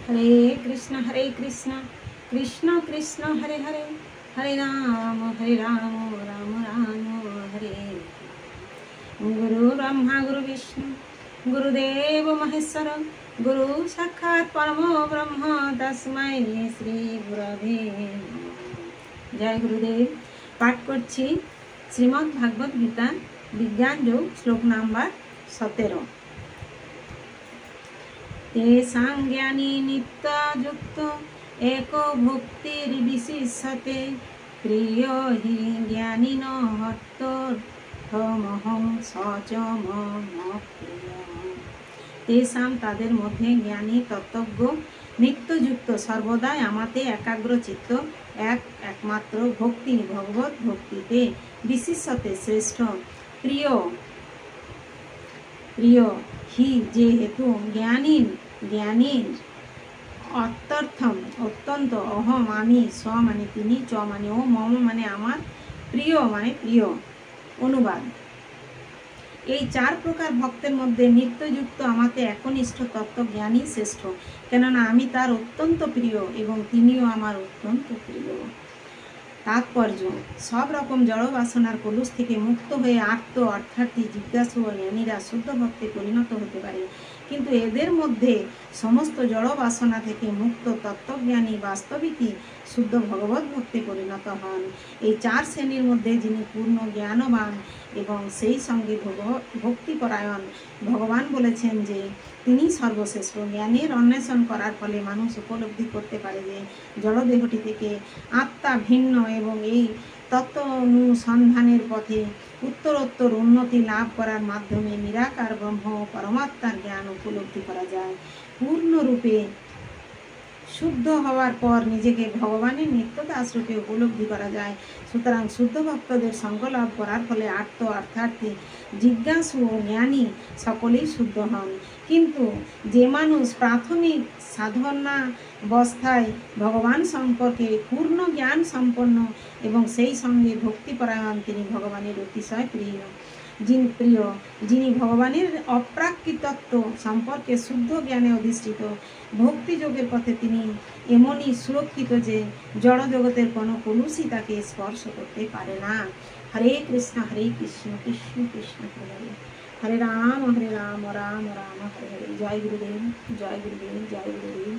हरे कृष्ण कृष्ण कृष्ण हरे हरे, हरे राम राम राम हरे। गुरु ब्रह्मा गुरु विष्णु गुरुदेव महेश्वर, गुरु साक्षात् परमो ब्रह्म तस्मै श्री गुरवे नमः। जय गुरुदेव। पाठ करछि श्रीमद् भागवत गीता विज्ञान योग श्लोक नंबर 17। तेषां ज्ञानी नित्ययुक्तो एको भुक्तिर्विशिष्यते, प्रियो हि ज्ञानिनो हर्तोऽहं स च मम प्रियः। तेषां तादेर मध्य ज्ञानी तत्त्वज्ञ नित्ययुक्त सर्वदाई आमाते एकाग्र चित्त एकमात्र भक्ति भगवत भक्तिते विशिष्यते श्रेष्ठ, प्रिय हि जेहेतु ज्ञानी अत्यर्थम अत्यंत, अहम आमी, स माने तिनी, च माने ओ, मम माने आमार, प्रिय माने प्रिय। अनुवाद। এই চার প্রকার ভক্তের মধ্যে নিত্যযুক্ত আমাতে একনিষ্ঠ তত্ত্বজ্ঞানী শ্রেষ্ঠ, কেননা আমি তার অত্যন্ত প্রিয় এবং তিনিও আমার অত্যন্ত প্রিয়। তাৎপর্য: সব রকম জড় বাসনার কলুষ থেকে মুক্ত হয়ে আর্ত অর্থার্থী জিজ্ঞাসু ও জ্ঞানীরা শুদ্ধ ভক্তে পরিণত হতে পারে, কিন্তু এদের মধ্যে সমস্ত জড় বাসনা থেকে মুক্ত তত্ত্বজ্ঞানী বাস্তবিকই শুদ্ধ ভগবত ভক্তে পরিণত হন। এই চার শ্রেণীর মধ্যে যিনি পূর্ণ জ্ঞানবান এবং সেই সঙ্গে ভক্তিপরায়ণ, ভগবান বলেছেন যে তিনি সর্বশ্রেষ্ঠ। জ্ঞানের অন্বেষণ করার ফলে মানুষ উপলব্ধি করতে পারে যে জড়দেহটি থেকে আত্মা ভিন্ন এবং এই তত্ত্ব অনুসন্ধানের পথে উত্তরোত্তর উন্নতি লাভ করার মাধ্যমে নিরাকার ব্রহ্ম পরমাত্মার জ্ঞান উপলব্ধি করা যায়। পূর্ণরূপে শুদ্ধ হওয়ার পর নিজেকে ভগবানের নিত্যদাস রূপে উপলব্ধি করা যায়। সুতরাং শুদ্ধ ভক্তদের সঙ্গ লাভ করার ফলে আর্ত অর্থার্থী জিজ্ঞাসু ও জ্ঞানী সকলেই শুদ্ধ হন। কিন্তু যে মানুষ প্রাথমিক সাধনাবস্থায় ভগবান সম্পর্কে পূর্ণ জ্ঞান সম্পন্ন এবং সেই সঙ্গে ভক্তিপরায়ণ, তিনি ভগবানের অতিশয় যিনি ভগবানের অপ্রাকৃতত্ব সম্পর্কে শুদ্ধ জ্ঞানে অধিষ্ঠিত। ভক্তিযোগের পথে তিনি এমনই সুরক্ষিত যে জড় জগতের কোনো কলুষই তাকে স্পর্শ করতে পারে না। হরে কৃষ্ণ কৃষ্ণ কৃষ্ণ হরে রাম রাম রাম হরে হরে। জয় গুরুদেব, জয় গুরুদেব, জয় গুরুদেব।